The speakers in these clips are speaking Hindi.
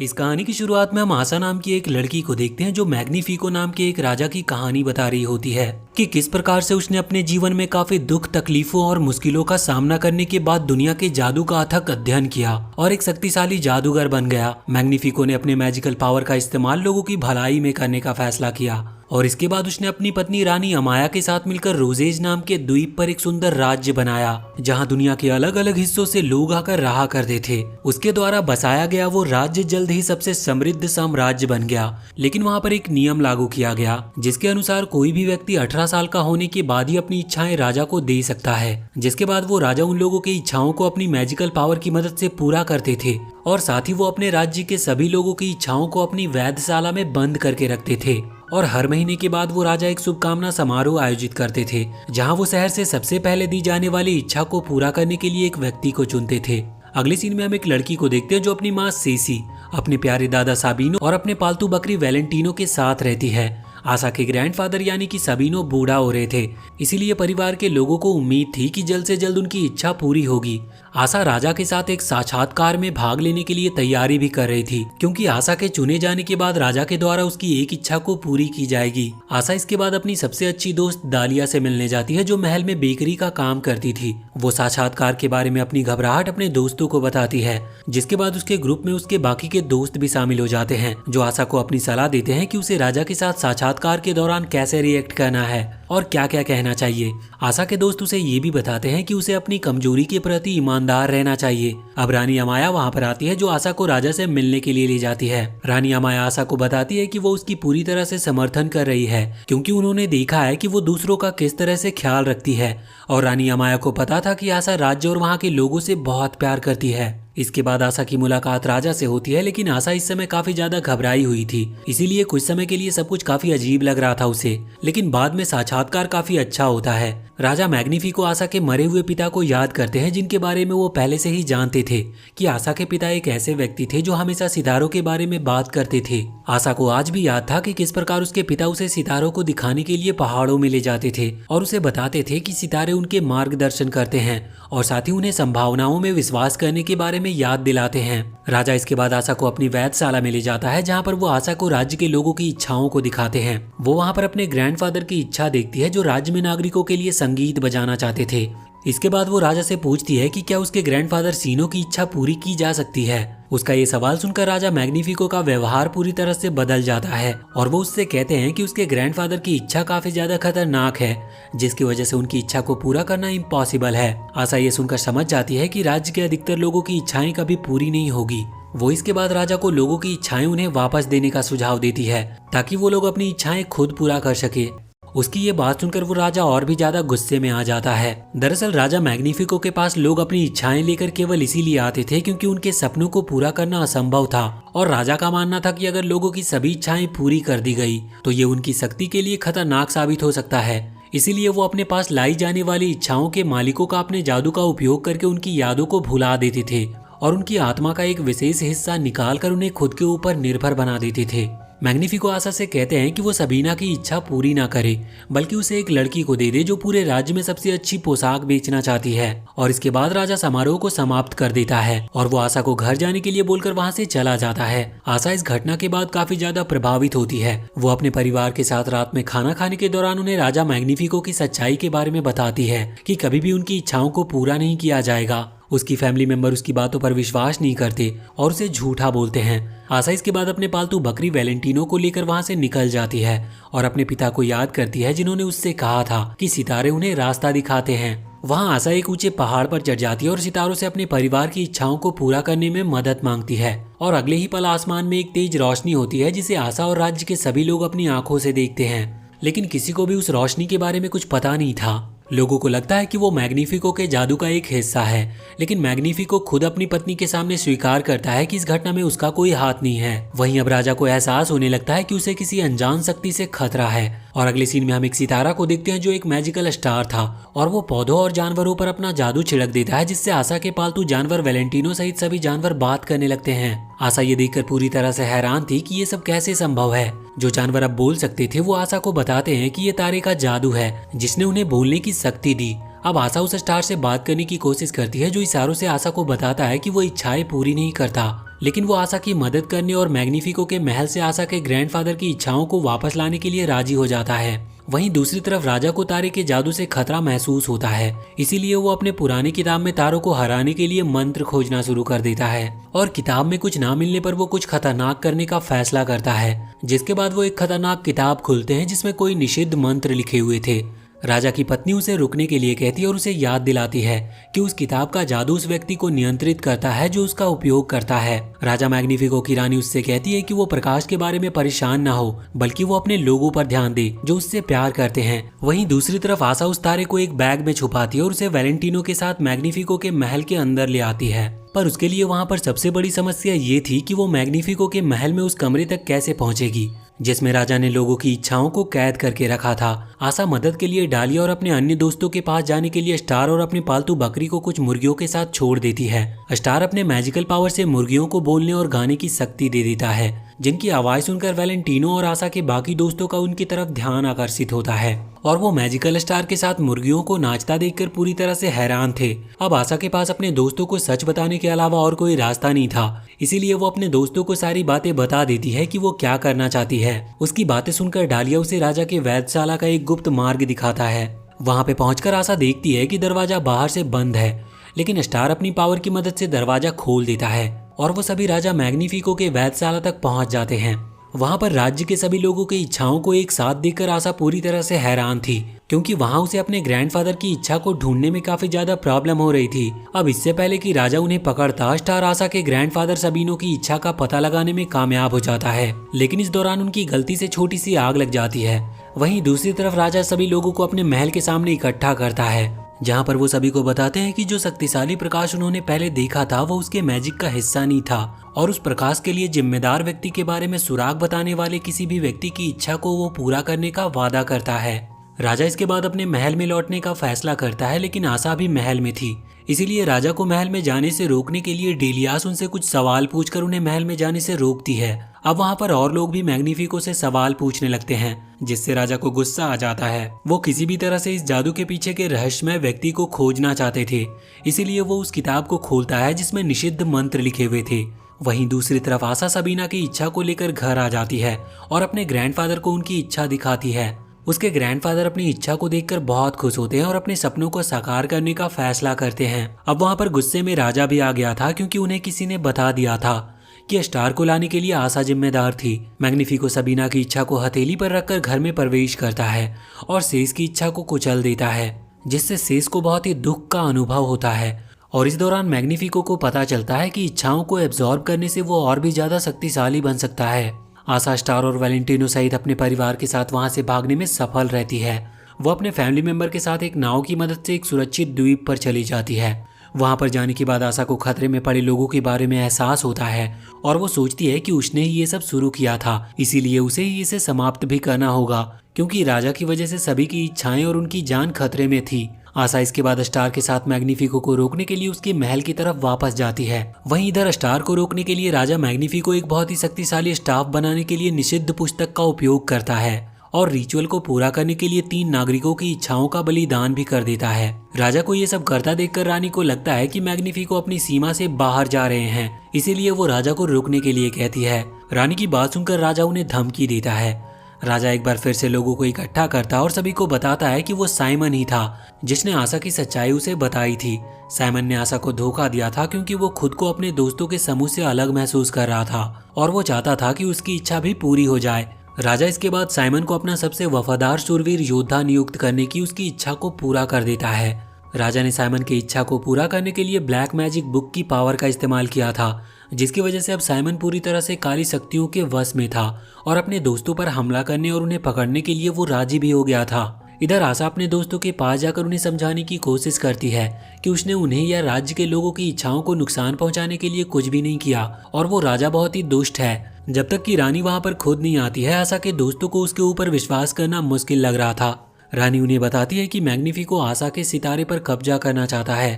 इस कहानी की शुरुआत में हम आशा नाम की एक लड़की को देखते हैं जो मैग्निफिको नाम के एक राजा की कहानी बता रही होती है कि किस प्रकार से उसने अपने जीवन में काफी दुख तकलीफों और मुश्किलों का सामना करने के बाद दुनिया के जादू का अथक अध्ययन किया और एक शक्तिशाली जादूगर बन गया। मैग्निफिको ने अपने मैजिकल पावर का इस्तेमाल लोगों की भलाई में करने का फैसला किया और इसके बाद उसने अपनी पत्नी रानी अमाया के साथ मिलकर रोजेज नाम के द्वीप पर एक सुंदर राज्य बनाया जहां दुनिया के अलग अलग हिस्सों से लोग आकर रहा करते थे। उसके द्वारा बसाया गया वो राज्य जल्द ही सबसे समृद्ध साम्राज्य बन गया, लेकिन वहां पर एक नियम लागू किया गया जिसके अनुसार कोई भी व्यक्ति 18 साल का होने के बाद ही अपनी इच्छाएं राजा को दे सकता है। जिसके बाद वो राजा उन लोगों की इच्छाओं को अपनी मैजिकल पावर की मदद से पूरा करते थे और साथ ही वो अपने राज्य के सभी लोगों की इच्छाओं को अपनी वैधशाला में बंद करके रखते थे और हर महीने के बाद वो राजा एक शुभकामना समारोह आयोजित करते थे जहां वो शहर से सबसे पहले दी जाने वाली इच्छा को पूरा करने के लिए एक व्यक्ति को चुनते थे। अगले सीन में हम एक लड़की को देखते हैं जो अपनी माँ सेसी, अपने प्यारे दादा साबिनो और अपने पालतू बकरी वैलेंटिनो के साथ रहती है। आशा के ग्रैंडफादर यानी कि साबिनो बूढ़ा हो रहे थे, इसीलिए परिवार के लोगों को उम्मीद थी कि जल्द से जल्द उनकी इच्छा पूरी होगी। आशा राजा के साथ एक साक्षात्कार में भाग लेने के लिए तैयारी भी कर रही थी क्योंकि आशा के चुने जाने के बाद राजा के द्वारा उसकी एक इच्छा को पूरी की जाएगी। आशा इसके बाद अपनी सबसे अच्छी दोस्त दालिया से मिलने जाती है जो महल में बेकरी का काम करती थी। वो साक्षात्कार के बारे में अपनी घबराहट अपने दोस्तों को बताती है, जिसके बाद उसके ग्रुप में उसके बाकी के दोस्त भी शामिल हो जाते हैं जो आशा को अपनी सलाह देते हैं कि उसे राजा के साथ साक्षात्कार के दौरान कैसे रिएक्ट करना है और क्या क्या कहना चाहिए। आशा के दोस्त उसे ये भी बताते हैं कि उसे अपनी कमजोरी के प्रति ईमानदार रहना चाहिए। अब रानी अमाया वहाँ पर आती है जो आशा को राजा से मिलने के लिए ले जाती है। रानी अमाया आशा को बताती है कि वो उसकी पूरी तरह से समर्थन कर रही है क्योंकि उन्होंने देखा है कि वो दूसरों का किस तरह से ख्याल रखती है और रानी अमाया को पता था कि आशा राज्य और वहाँ के लोगों से बहुत प्यार करती है। इसके बाद आशा की मुलाकात राजा से होती है, लेकिन आशा इस समय काफी ज्यादा घबराई हुई थी, इसीलिए कुछ समय के लिए सब कुछ काफी अजीब लग रहा था उसे। लेकिन बाद में साक्षात्कार काफी अच्छा होता है। राजा मैग्निफिको आशा के मरे हुए पिता को याद करते हैं जिनके बारे में वो पहले से ही जानते थे कि आशा के पिता एक ऐसे व्यक्ति थे जो हमेशा सितारों के बारे में बात करते थे। आशा को आज भी याद था कि किस प्रकार उसके पिता उसे सितारों को दिखाने के लिए पहाड़ों में ले जाते थे और उसे बताते थे कि सितारे उनके मार्गदर्शन करते हैं और साथ ही उन्हें संभावनाओं में विश्वास करने के बारे में याद दिलाते हैं। राजा इसके बाद आशा को अपनी वैधशाला में ले जाता है जहाँ पर वो आशा को राज्य के लोगों की इच्छाओं को दिखाते हैं। वो वहाँ पर अपने ग्रैंडफादर की इच्छा देखती है जो राज्य में नागरिकों के लिए संगीत बजाना चाहते थे। इसके बाद वो राजा से पूछती है कि क्या उसके ग्रैंडफादर सीनो की इच्छा पूरी की जा सकती है। उसका ये सवाल सुनकर राजा मैग्निफिको का व्यवहार पूरी तरह से बदल जाता है और वो उससे कहते हैं कि उसके ग्रैंडफादर की इच्छा काफी ज्यादा खतरनाक है जिसकी वजह से उनकी इच्छा को पूरा करना इम्पॉसिबल है। आशा ये सुनकर समझ जाती है कि राज्य के अधिकतर लोगों की इच्छाएं कभी पूरी नहीं होगी। वो इसके बाद राजा को लोगों की इच्छाएं उन्हें वापस देने का सुझाव देती है ताकि वो लोग अपनी इच्छाएं खुद पूरा कर सके। उसकी ये बात सुनकर वो राजा और भी ज्यादा गुस्से में आ जाता है। दरअसल राजा मैग्निफिको के पास लोग अपनी इच्छाएं लेकर केवल इसीलिए आते थे क्योंकि उनके सपनों को पूरा करना असंभव था और राजा का मानना था कि अगर लोगों की सभी इच्छाएं पूरी कर दी गई तो ये उनकी शक्ति के लिए खतरनाक साबित हो सकता है। इसीलिए वो अपने पास लाई जाने वाली इच्छाओं के मालिकों का अपने जादू का उपयोग करके उनकी यादों को भुला देते थे और उनकी आत्मा का एक विशेष हिस्सा निकाल कर उन्हें खुद के ऊपर निर्भर बना देते थे। मैग्निफिको आशा से कहते हैं कि वो सबीना की इच्छा पूरी ना करे बल्कि उसे एक लड़की को दे दे जो पूरे राज्य में सबसे अच्छी पोशाक बेचना चाहती है और इसके बाद राजा समारोह को समाप्त कर देता है और वो आशा को घर जाने के लिए बोलकर वहाँ से चला जाता है। आशा इस घटना के बाद काफी ज्यादा प्रभावित होती है। वो अपने परिवार के साथ रात में खाना खाने के दौरान उन्हें राजा मैग्निफिको की सच्चाई के बारे में बताती है कि कभी भी उनकी इच्छाओं को पूरा नहीं किया जाएगा। उसकी फैमिली मेंबर उसकी बातों पर विश्वास नहीं करते और उसे झूठा बोलते हैं। आशा इसके बाद अपने पालतू बकरी वैलेंटिनो को लेकर वहां से निकल जाती है और अपने पिता को याद करती है जिन्होंने उससे कहा था कि सितारे उन्हें रास्ता दिखाते हैं। वहां आशा एक ऊंचे पहाड़ पर चढ़ जाती है और सितारों से अपने परिवार की इच्छाओं को पूरा करने में मदद मांगती है और अगले ही पल आसमान में एक तेज रोशनी होती है जिसे आशा और राज्य के सभी लोग अपनी आंखों से देखते हैं, लेकिन किसी को भी उस रोशनी के बारे में कुछ पता नहीं था। लोगों को लगता है कि वो मैग्निफिको के जादू का एक हिस्सा है, लेकिन मैग्निफिको खुद अपनी पत्नी के सामने स्वीकार करता है कि इस घटना में उसका कोई हाथ नहीं है। वहीं अब राजा को एहसास होने लगता है कि उसे किसी अनजान शक्ति से खतरा है और अगले सीन में हम एक सितारा को देखते हैं जो एक मैजिकल स्टार था और वो पौधों और जानवरों पर अपना जादू छिड़क देता है जिससे आशा के पालतू जानवर वैलेंटिनो सहित सभी जानवर बात करने लगते हैं। आशा ये देखकर पूरी तरह से हैरान थी कि ये सब कैसे संभव है। जो जानवर अब बोल सकते थे वो आशा को बताते हैं कि ये तारे का जादू है जिसने उन्हें बोलने की शक्ति दी। अब आशा उस स्टार से बात करने की कोशिश करती है जो इशारों से आशा को बताता है कि वो इच्छाएं पूरी नहीं करता, लेकिन वो आशा की मदद करने और मैग्निफिको के महल से आशा के ग्रैंडफादर की इच्छाओं को वापस लाने के लिए राजी हो जाता है। वहीं दूसरी तरफ राजा को तारे के जादू से खतरा महसूस होता है, इसीलिए वो अपने पुरानी किताब में तारों को हराने के लिए मंत्र खोजना शुरू कर देता है और किताब में कुछ ना मिलने पर वो कुछ खतरनाक करने का फैसला करता है। जिसके बाद वो एक खतरनाक किताब खोलते हैं जिसमें कोई निषिद्ध मंत्र लिखे हुए थे। राजा की पत्नी उसे रुकने के लिए कहती है और उसे याद दिलाती है कि उस किताब का जादू उस व्यक्ति को नियंत्रित करता है जो उसका उपयोग करता है। राजा मैग्निफिको की रानी उससे कहती है कि वो प्रकाश के बारे में परेशान ना हो, बल्कि वो अपने लोगों पर ध्यान दे जो उससे प्यार करते हैं। वहीं दूसरी तरफ आशा उस तारे को एक बैग में छुपाती है और उसे वैलेंटिनो के साथ मैग्निफिको के महल के अंदर ले आती है। पर उसके लिए वहाँ पर सबसे बड़ी समस्या ये थी कि वो मैग्निफिको के महल में उस कमरे तक कैसे पहुँचेगी जिसमें राजा ने लोगों की इच्छाओं को कैद करके रखा था। आशा मदद के लिए डालिया और अपने अन्य दोस्तों के पास जाने के लिए स्टार और अपनी पालतू बकरी को कुछ मुर्गियों के साथ छोड़ देती है। स्टार अपने मैजिकल पावर से मुर्गियों को बोलने और गाने की शक्ति दे देता है, जिनकी आवाज सुनकर वैलेंटिनो और आशा के बाकी दोस्तों का उनकी तरफ ध्यान आकर्षित होता है और वो मैजिकल स्टार के साथ मुर्गियों को नाचता देखकर पूरी तरह से हैरान थे। अब आशा के पास अपने दोस्तों को सच बताने के अलावा और कोई रास्ता नहीं था, इसीलिए वो अपने दोस्तों को सारी बातें बता देती है कि वो क्या करना चाहती है। उसकी बातें सुनकर डालिया उसे राजा के वैधशाला का एक गुप्त मार्ग दिखाता है। वहाँ पे पहुंचकर आशा देखती है कि दरवाजा बाहर से बंद है, लेकिन स्टार अपनी पावर की मदद से दरवाजा खोल देता है और वो सभी राजा मैग्निफिको के वैधशाला तक पहुंच जाते हैं। वहां पर राज्य के सभी लोगों की इच्छाओं को एक साथ देखकर आशा पूरी तरह से हैरान थी, क्योंकि वहां उसे अपने ग्रैंडफादर की इच्छा को ढूंढने में काफी ज्यादा प्रॉब्लम हो रही थी। अब इससे पहले कि राजा उन्हें पकड़ता, स्टार आशा के ग्रैंडफादर सबीनो की इच्छा का पता लगाने में कामयाब हो जाता है, लेकिन इस दौरान उनकी गलती से छोटी सी आग लग जाती है। वहीं दूसरी तरफ राजा सभी लोगों को अपने महल के सामने इकट्ठा करता है, जहाँ पर वो सभी को बताते हैं कि जो शक्तिशाली प्रकाश उन्होंने पहले देखा था वो उसके मैजिक का हिस्सा नहीं था और उस प्रकाश के लिए जिम्मेदार व्यक्ति के बारे में सुराग बताने वाले किसी भी व्यक्ति की इच्छा को वो पूरा करने का वादा करता है। राजा इसके बाद अपने महल में लौटने का फैसला करता है, लेकिन आशा भी महल में थी, इसीलिए राजा को महल में जाने से रोकने के लिए डेलियास उनसे कुछ सवाल पूछकर उन्हें महल में जाने से रोकती है। अब वहाँ पर और लोग भी मैग्निफिको से सवाल पूछने लगते हैं, जिससे राजा को गुस्सा आ जाता है। वो किसी भी तरह से इस जादू के पीछे के रहस्यमय व्यक्ति को खोजना चाहते थे, इसीलिए वो उस किताब को खोलता है जिसमें निषिद्ध मंत्र लिखे हुए थे। वहीं दूसरी तरफ आशा सबीना की इच्छा को लेकर घर आ जाती है और अपने ग्रैंडफादर को उनकी इच्छा दिखाती है। उसके ग्रैंडफादर अपनी इच्छा को देखकर बहुत खुश होते हैं और अपने सपनों को साकार करने का फैसला करते हैं। अब वहाँ पर गुस्से में राजा भी आ गया था, क्योंकि उन्हें किसी ने बता दिया था कि स्टार को लाने के लिए आशा जिम्मेदार थी। मैग्निफिको सबीना की इच्छा को हथेली पर रखकर घर में प्रवेश करता है और शेष की इच्छा को कुचल देता है, जिससे शेष को बहुत ही दुख का अनुभव होता है। और इस दौरान मैग्निफिको को पता चलता है कि इच्छाओं को एब्जॉर्ब करने से वो और भी ज्यादा शक्तिशाली बन सकता है। आशा स्टार और वैलेंटिनो सहित अपने परिवार के साथ वहां से भागने में सफल रहती है। वो अपने फैमिली मेंबर के साथ एक नाव की मदद से एक सुरक्षित द्वीप पर चली जाती है। वहां पर जाने के बाद आशा को खतरे में पड़े लोगों के बारे में एहसास होता है और वो सोचती है कि उसने ही ये सब शुरू किया था, इसीलिए उसे ही इसे समाप्त भी करना होगा, क्योंकि राजा की वजह से सभी की इच्छाएं और उनकी जान खतरे में थी। आशा इसके बाद स्टार के साथ मैग्निफिको को रोकने के लिए उसके महल की तरफ वापस जाती है। वहीं इधर स्टार को रोकने के लिए राजा मैग्निफिको एक बहुत ही शक्तिशाली स्टाफ बनाने के लिए निषिद्ध पुस्तक का उपयोग करता है और रिचुअल को पूरा करने के लिए 3 नागरिकों की इच्छाओं का बलिदान भी कर देता है। राजा को ये सब करता देखकर रानी को लगता है कि मैग्निफिको अपनी सीमा से बाहर जा रहे हैं, इसीलिए वो राजा को रोकने के लिए कहती है। रानी की बात सुनकर राजा उन्हें धमकी देता है। राजा एक बार फिर से लोगों को इकट्ठा करता और सभी को बताता है कि वो साइमन ही था जिसने आशा की सच्चाई उसे बताई थी। साइमन ने आशा को धोखा दिया था, क्योंकि वो खुद को अपने दोस्तों के समूह से अलग महसूस कर रहा था और वो चाहता था कि उसकी इच्छा भी पूरी हो जाए। राजा इसके बाद साइमन को अपना सबसे वफादार शूरवीर योद्धा नियुक्त करने की उसकी इच्छा को पूरा कर देता है। राजा ने साइमन की इच्छा को पूरा करने के लिए ब्लैक मैजिक बुक की पावर का इस्तेमाल किया था, जिसकी वजह से अब साइमन पूरी तरह से काली शक्तियों के वश में था और अपने दोस्तों पर हमला करने और उन्हें पकड़ने के लिए वो राजी भी हो गया था। इधर आशा अपने दोस्तों के पास जाकर उन्हें समझाने की कोशिश करती है कि उसने उन्हें या राज्य के लोगों की इच्छाओं को नुकसान पहुंचाने के लिए कुछ भी नहीं किया और वो राजा बहुत ही दुष्ट है। जब तक कि रानी वहां पर खुद नहीं आती है, आशा के दोस्तों को उसके ऊपर विश्वास करना मुश्किल लग रहा था। रानी उन्हें बताती है कि मैग्निफिको आशा के सितारे पर कब्जा करना चाहता है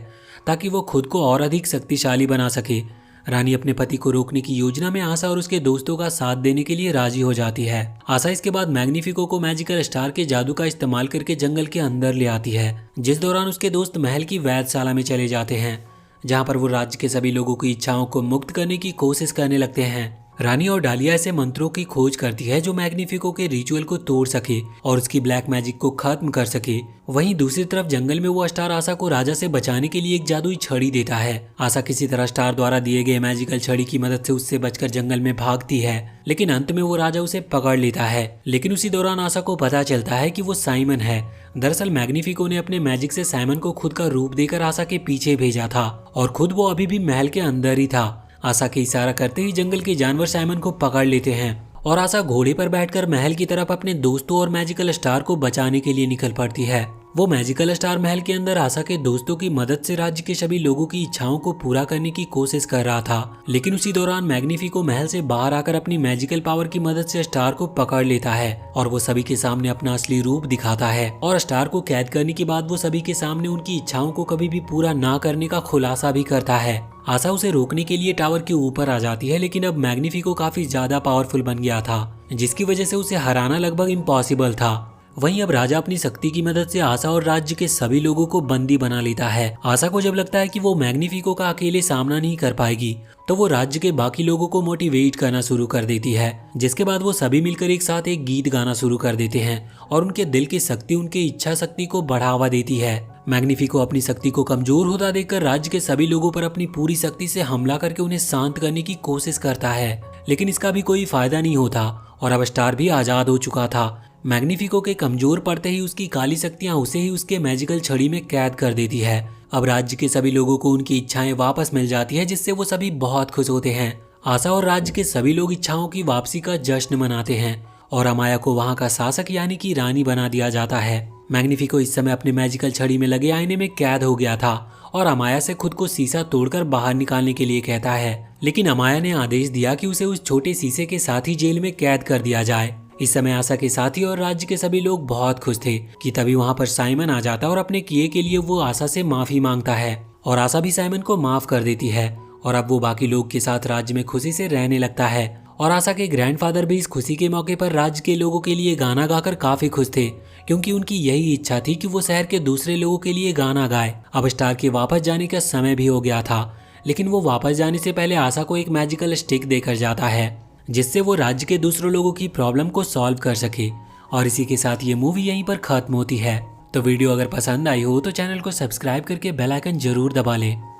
ताकि वो खुद को और अधिक शक्तिशाली बना सके। रानी अपने पति को रोकने की योजना में आशा और उसके दोस्तों का साथ देने के लिए राजी हो जाती है। आशा इसके बाद मैग्निफिको को मैजिकल स्टार के जादू का इस्तेमाल करके जंगल के अंदर ले आती है, जिस दौरान उसके दोस्त महल की वैधशाला में चले जाते हैं, जहाँ पर वो राज्य के सभी लोगों की इच्छाओं को मुक्त करने की कोशिश करने लगते हैं। रानी और डालिया ऐसे मंत्रों की खोज करती है जो मैग्निफिको के रिचुअल को तोड़ सके और उसकी ब्लैक मैजिक को खत्म कर सके। वहीं दूसरी तरफ जंगल में वो स्टार आशा को राजा से बचाने के लिए एक जादुई छड़ी देता है। आशा किसी तरह स्टार द्वारा दिए गए मैजिकल छड़ी की मदद से उससे बचकर जंगल में भागती है, लेकिन अंत में वो राजा उसे पकड़ लेता है। लेकिन उसी दौरान आशा को पता चलता है कि वो साइमन है। दरअसल मैग्निफिको ने अपने मैजिक से साइमन को खुद का रूप देकर आशा के पीछे भेजा था और खुद वो अभी भी महल के अंदर ही था। आशा के इशारा करते ही जंगल के जानवर साइमन को पकड़ लेते हैं और आशा घोड़े पर बैठकर महल की तरफ अपने दोस्तों और मैजिकल स्टार को बचाने के लिए निकल पड़ती है। वो मैजिकल स्टार महल के अंदर आशा के दोस्तों की मदद से राज्य के सभी लोगों की इच्छाओं को पूरा करने की कोशिश कर रहा था, लेकिन उसी दौरान मैग्निफिको महल से बाहर आकर अपनी मैजिकल पावर की मदद से स्टार को पकड़ लेता है और वो सभी के सामने अपना असली रूप दिखाता है। और स्टार को कैद करने के बाद वो सभी के सामने उनकी इच्छाओं को कभी भी पूरा ना करने का खुलासा भी करता है। आशा उसे रोकने के लिए टावर के ऊपर आ जाती है, लेकिन अब मैग्निफिको काफी ज्यादा पावरफुल बन गया था, जिसकी वजह से उसे हराना लगभग इम्पॉसिबल था। वहीं अब राजा अपनी शक्ति की मदद से आशा और राज्य के सभी लोगों को बंदी बना लेता है। आशा को जब लगता है कि वो मैग्निफिको का अकेले सामना नहीं कर पाएगी, तो वो राज्य के बाकी लोगों को मोटिवेट करना शुरू कर देती है, जिसके बाद वो सभी मिलकर एक साथ एक गीत गाना शुरू कर देते हैं और उनके दिल की शक्ति उनके इच्छा शक्ति को बढ़ावा देती है। मैग्निफिको अपनी शक्ति को कमजोर होता देखकर राज्य के सभी लोगों पर अपनी पूरी शक्ति से हमला करके उन्हें शांत करने की कोशिश करता है, लेकिन इसका भी कोई फायदा नहीं होता और अब स्टार भी आजाद हो चुका था। मैग्निफिको के कमजोर पड़ते ही उसकी काली शक्तियां उसे ही उसके मैजिकल छड़ी में कैद कर देती है। अब राज्य के सभी लोगों को उनकी इच्छाएं वापस मिल जाती है, जिससे वो सभी बहुत खुश होते हैं। आशा और राज्य के सभी लोग इच्छाओं की वापसी का जश्न मनाते हैं और अमाया को वहां का शासक यानी कि रानी बना दिया जाता है। मैग्निफिको इस समय अपने मैजिकल छड़ी में लगे आईने में कैद हो गया था और अमाया से खुद को शीशा तोड़कर बाहर निकालने के लिए कहता है, लेकिन अमाया ने आदेश दिया कि उसे उस छोटे शीशे के साथ ही जेल में कैद कर दिया जाए। इस समय आशा के साथी और राज्य के सभी लोग बहुत खुश थे कि तभी वहां पर साइमन आ जाता है और अपने किए के लिए वो आशा से माफी मांगता है और आशा भी साइमन को माफ कर देती है और अब वो बाकी लोग के साथ राज्य में खुशी से रहने लगता है। और आशा के ग्रैंडफादर भी इस खुशी के मौके पर राज्य के लोगों के लिए गाना गाकर काफी खुश थे, क्योंकि उनकी यही इच्छा थी कि वो शहर के दूसरे लोगों के लिए गाना गाए। अब स्टार के वापस जाने का समय भी हो गया था, लेकिन वो वापस जाने से पहले आशा को एक मैजिकल स्टिक देकर जाता है, जिससे वो राज्य के दूसरों लोगों की प्रॉब्लम को सॉल्व कर सके। और इसी के साथ ये मूवी यहीं पर खत्म होती है। तो वीडियो अगर पसंद आई हो तो चैनल को सब्सक्राइब करके बेल आइकन जरूर दबा लें।